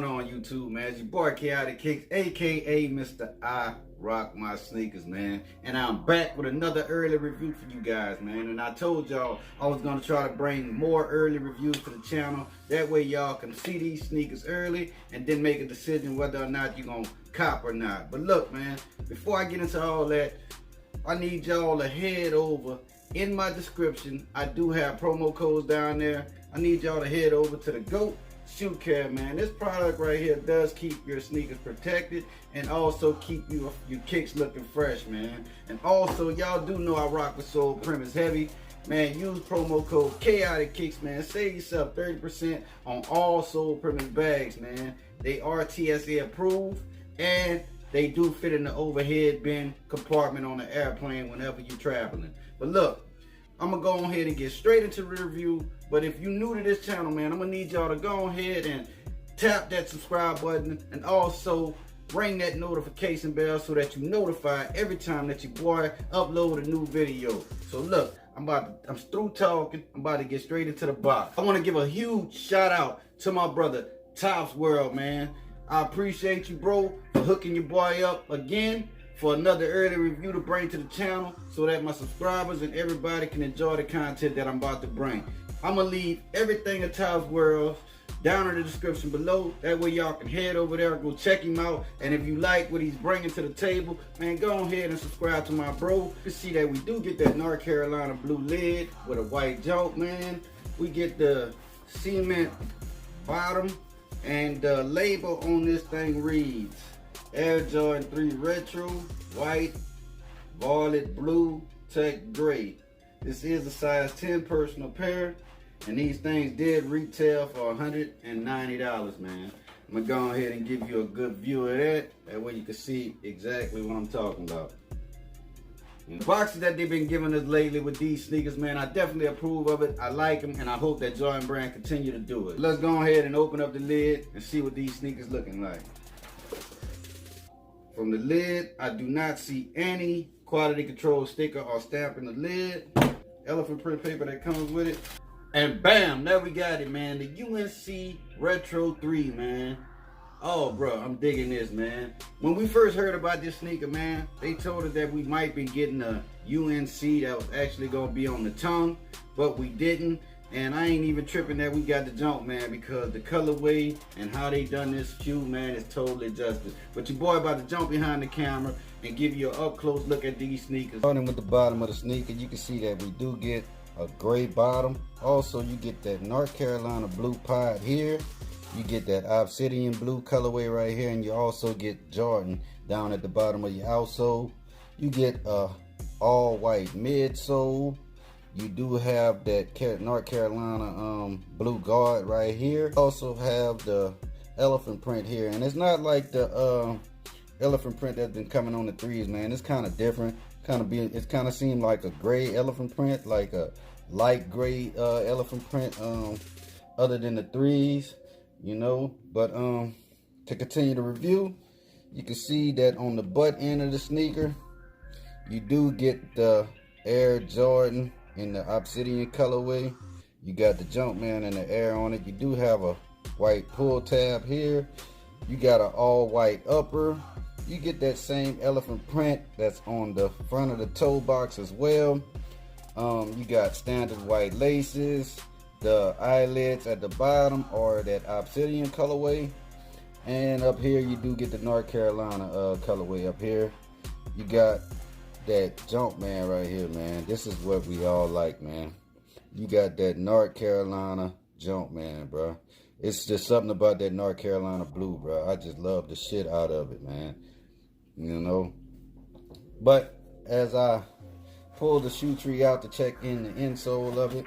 going on, YouTube, man? It's your boy Chaotic Kicks, aka Mr. I Rock My Sneakers, man. And I'm back with another early review for you guys, man. And I told y'all I was gonna try to bring more early reviews to the channel. That way y'all can see these sneakers early and then make a decision whether or not you're gonna cop or not. But look, man, before I get into all that, I need y'all to head over. In my description, I do have promo codes down there. I need y'all to head over to the GOAT Shoe Care, man. This product right here does keep your sneakers protected and also keep your kicks looking fresh, man. And also, y'all do know I rock with SOLEPREMISE heavy. Man, use promo code Chaotic Kicks, man. Save yourself 30% on all SOLEPREMISE bags, man. They are TSA approved and they do fit in the overhead bin compartment on the airplane whenever you're traveling. But look, I'm gonna go ahead and get straight into the review. But if you're new to this channel, man, I'm gonna need y'all to go ahead and tap that subscribe button and also ring that notification bell so that you're notified every time that your boy upload a new video. So look, I'm through talking. I'm about to get straight into the box. I want to give a huge shout out to my brother TOPZWORLD, man. I appreciate you, bro, for hooking your boy up again for another early review to bring to the channel so that my subscribers and everybody can enjoy the content that I'm about to bring. I'm going to leave everything at TOPZWORLD down in the description below. That way y'all can head over there and go check him out. And if you like what he's bringing to the table, man, go ahead and subscribe to my bro. You see that we do get that North Carolina blue lid with a white joke, man. We get the cement bottom. And the label on this thing reads Air Jordan 3 Retro, white, violet blue, tech gray. This is a size 10 personal pair, and these things did retail for $190, man. I'm gonna go ahead and give you a good view of that. That way you can see exactly what I'm talking about. The boxes that they've been giving us lately with these sneakers, man, I definitely approve of it. I like them, and I hope that Jordan brand continue to do it. Let's go ahead and open up the lid and see what these sneakers looking like. From the lid, I do not see any quality control sticker or stamp in the lid. Elephant print paper that comes with it. And bam, there we got it, man. The UNC Retro 3, man. Oh, bro, I'm digging this, man. When we first heard about this sneaker, man, they told us that we might be getting a UNC that was actually going to be on the tongue, but we didn't. And I ain't even tripping that we got the jump, man, because the colorway and how they done this shoe, man, is totally justice. But your boy about to jump behind the camera and give you an up-close look at these sneakers. Starting with the bottom of the sneaker, you can see that we do get a gray bottom. Also, you get that North Carolina blue pod here. You get that obsidian blue colorway right here, and you also get Jordan down at the bottom of your outsole. You get a all white midsole. You do have that North Carolina blue guard right here. Also have the elephant print here, and it's not like the elephant print that's been coming on the threes, man. It's kind of different. It kind of seemed like a gray elephant print, like a light gray elephant print, other than the threes. You know, but to continue the review, you can see that on the butt end of the sneaker, you do get the Air Jordan in the obsidian colorway. You got the Jumpman and the Air on it. You do have a white pull tab here. You got an all white upper. You get that same elephant print that's on the front of the toe box as well. You got standard white laces. The eyelids at the bottom are that obsidian colorway, and up here you do get the North Carolina colorway. Up here you got that Jumpman right here, man. This is what we all like, man. You got that North Carolina Jumpman, bro. It's just something about that North Carolina blue, bro. I just love the shit out of it, man. You know, but as I pull the shoe tree out to check in the insole of it,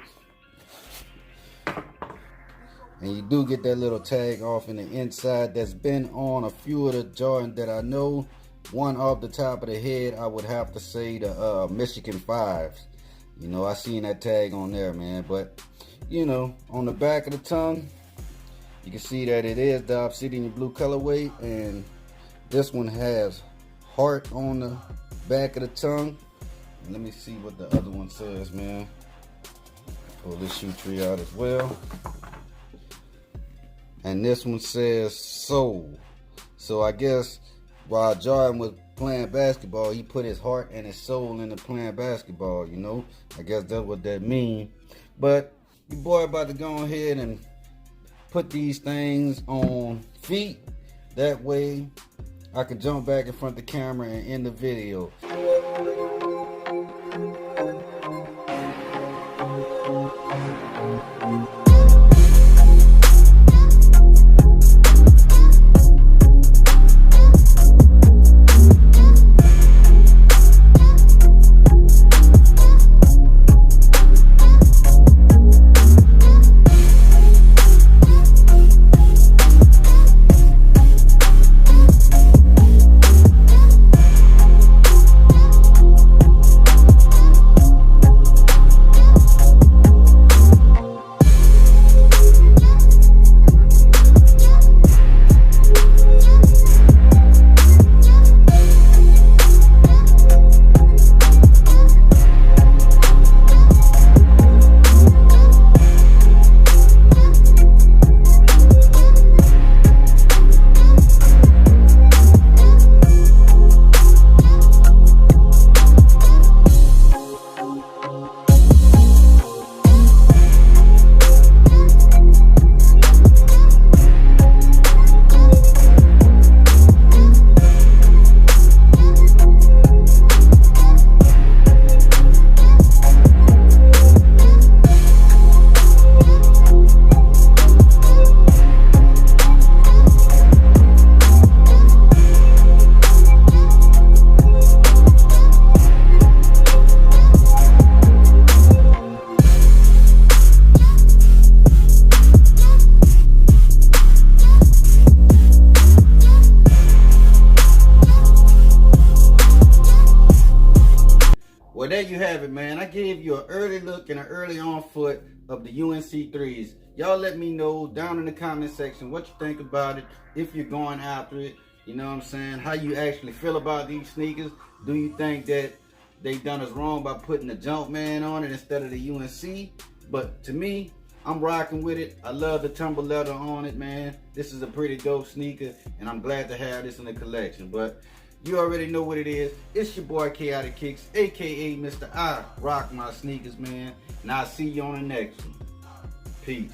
and you do get that little tag off in the inside that's been on a few of the Jordan that I know. One off the top of the head, I would have to say the Michigan 5s. You know, I seen that tag on there, man. But, you know, on the back of the tongue, you can see that it is the obsidian blue colorway. And this one has heart on the back of the tongue. And let me see what the other one says, man. Pull this shoe tree out as well. and this one says Soul. So I guess while Jordan was playing basketball, he put his heart and his soul into playing basketball, you know. I guess that's what that means. But your boy about to go ahead and put these things on feet. That way I can jump back in front of the camera and end the video. Well, there you have it, man. I gave you an early look and an early on foot of the UNC 3s. Y'all let me know down in the comment section what you think about it, if you're going after it, you know what I'm saying, how you actually feel about these sneakers. Do you think that they done us wrong by putting the Jumpman on it instead of the UNC? But to me, I'm rocking with it. I love the tumble leather on it, man. This is a pretty dope sneaker, and I'm glad to have this in the collection. But you already know what it is. It's your boy Chaotic Kicks, aka Mr. I Rock My Sneakers, man. And I'll see you on the next one. Peace.